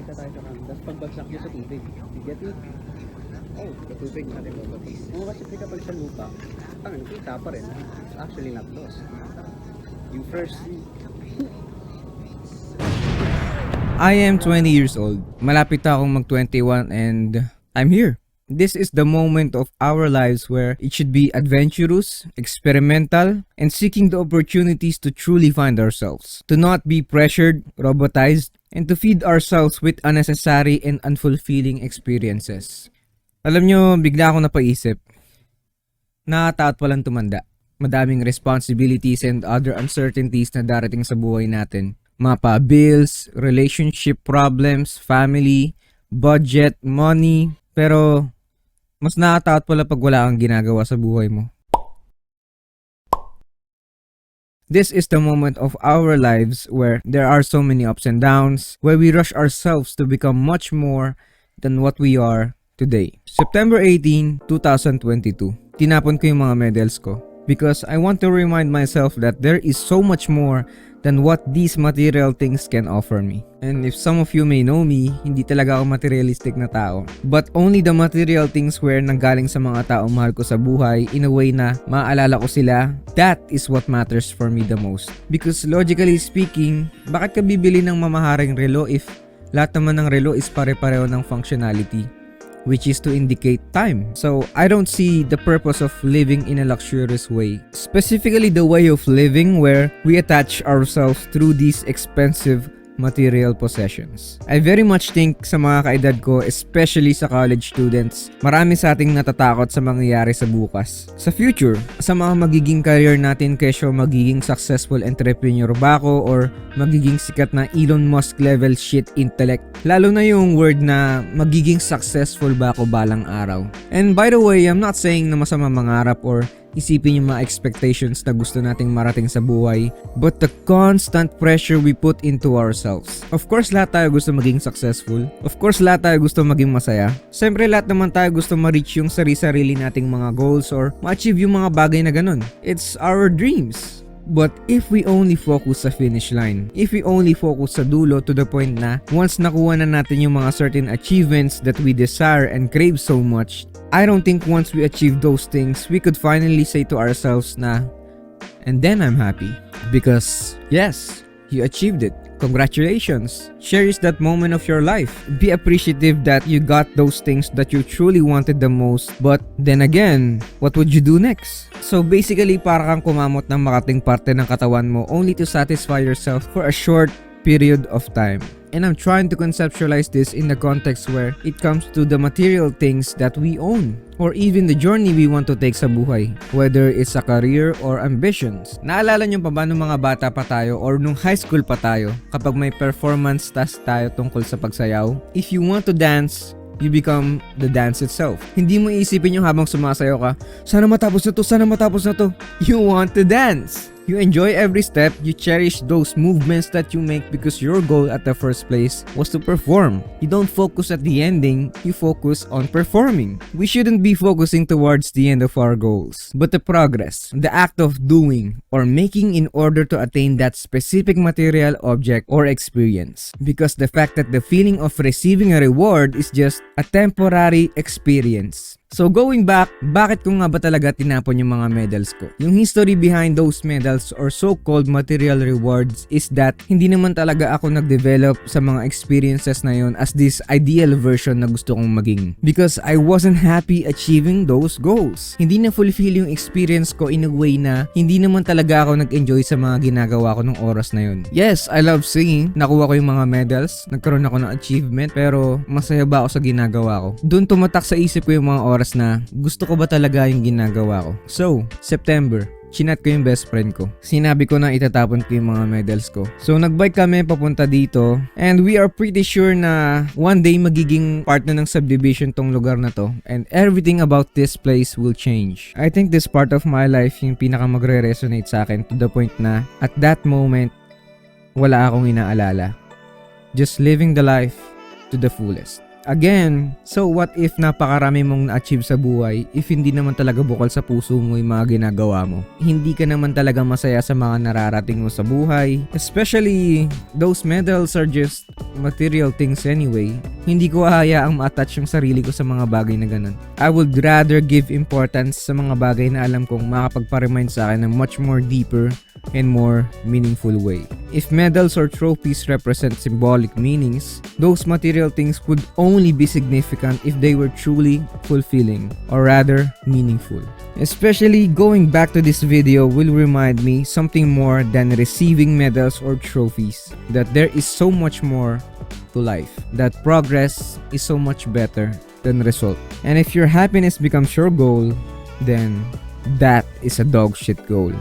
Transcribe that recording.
Nakita tayo sa camp. Tapos pagbagsak mo sa tubig. You get it? Oh, sa tubig natin babagsak. Kasi kapag sa lupa, kita pa rin. It's actually not lost. You first see. I am 20 years old. Malapit akong mag-21 and I'm here. This is the moment of our lives where it should be adventurous, experimental, and seeking the opportunities to truly find ourselves. To not be pressured, robotized, and to feed ourselves with unnecessary and unfulfilling experiences. Alam nyo, bigla akong napaisip. Nakataot walang tumanda. Madaming responsibilities and other uncertainties na darating sa buhay natin. Mapa bills, relationship problems, family, budget, money. Pero mas nakataot pala pag wala kang ginagawa sa buhay mo. This is the moment of our lives where there are so many ups and downs, where we rush ourselves to become much more than what we are today. September 18, 2022. Tinapon ko yung mga medals ko because I want to remind myself that there is so much more than what these material things can offer me. And if some of you may know me, hindi talaga ako materialistic na tao. But only the material things where nanggaling sa mga taong mahal ko sa buhay in a way na maaalala ko sila, that is what matters for me the most. Because logically speaking, bakit ka bibili ng mamaharing relo if lahat naman ng relo is pare-pareho ng functionality, which is to indicate time. So I don't see the purpose of living in a luxurious way. Specifically the way of living where we attach ourselves through these expensive material possessions. I very much think sa mga kaedad ko, especially sa college students, marami sa ating natatakot sa mangyayari sa bukas. Sa future, sa mga magiging career natin kesyo magiging successful entrepreneur ba ako or magiging sikat na Elon Musk level shit intellect. Lalo na yung word na magiging successful ba ako balang araw. And by the way, I'm not saying na masama mangarap or isipin yung mga expectations na gusto nating marating sa buhay, but the constant pressure we put into ourselves. Of course, lahat tayo gusto maging successful. Of course, lahat tayo gusto maging masaya. Siyempre, lahat naman tayo gusto ma-reach yung sarili nating mga goals or ma-achieve yung mga bagay na ganun. It's our dreams. But if we only focus sa finish line, if we only focus sa dulo to the point na once nakuha na natin yung mga certain achievements that we desire and crave so much, I don't think once we achieve those things, we could finally say to ourselves na, and then I'm happy. Because, yes, you achieved it. Congratulations. Cherish that moment of your life. Be appreciative that you got those things that you truly wanted the most. But then again, what would you do next? So basically, para kang kumamot ng makating parte ng katawan mo only to satisfy yourself for a short period of time. And I'm trying to conceptualize this in the context where it comes to the material things that we own or even the journey we want to take sa buhay, whether it's a career or ambitions. Naalala nyo pa ba nung mga bata pa tayo or nung high school pa tayo kapag may performance task tayo tungkol sa pagsayaw? If you want to dance, you become the dance itself. Hindi mo iisipin yung habang sumasayaw ka, sana matapos na to, sana matapos na to. You want to dance. You enjoy every step, you cherish those movements that you make because your goal at the first place was to perform. You don't focus at the ending, you focus on performing. We shouldn't be focusing towards the end of our goals, but the progress, the act of doing or making in order to attain that specific material object or experience. Because the fact that the feeling of receiving a reward is just a temporary experience. So going back, bakit ko nga ba talaga tinapon yung mga medals ko? Yung history behind those medals or so-called material rewards is that hindi naman talaga ako nag-develop sa mga experiences na yun as this ideal version na gusto kong maging. Because I wasn't happy achieving those goals. Hindi na fulfill yung experience ko in a way na hindi naman talaga ako nag-enjoy sa mga ginagawa ko nung oras na yun. Yes, I love singing. Nakuha ko yung mga medals. Nagkaroon ako ng achievement. Pero masaya ba ako sa ginagawa ko? Doon tumatak sa isip ko yung mga oras na gusto ko ba talaga yung ginagawa ko. So, September, chinat ko yung best friend ko. Sinabi ko na itatapon ko yung mga medals ko. So, nagbike kami papunta dito and we are pretty sure na one day magiging part na ng subdivision tong lugar na to and everything about this place will change. I think this part of my life yung pinaka magre-resonate sa akin to the point na at that moment, wala akong inaalala. Just living the life to the fullest. Again, so what if napakarami mong na-achieve sa buhay if hindi naman talaga bukal sa puso mo yung mga ginagawa mo? Hindi ka naman talaga masaya sa mga nararating mo sa buhay. Especially, those medals are just material things anyway, hindi ko hahayaang ma-attach yung sarili ko sa mga bagay na ganun. I would rather give importance sa mga bagay na alam kong makapagpa-remind sa akin ng much more deeper and more meaningful way. If medals or trophies represent symbolic meanings, those material things would only be significant if they were truly fulfilling, or rather meaningful. Especially going back to this video will remind me something more than receiving medals or trophies, that there is so much more to life, that progress is so much better than result. And if your happiness becomes your goal, then that is a dog shit goal.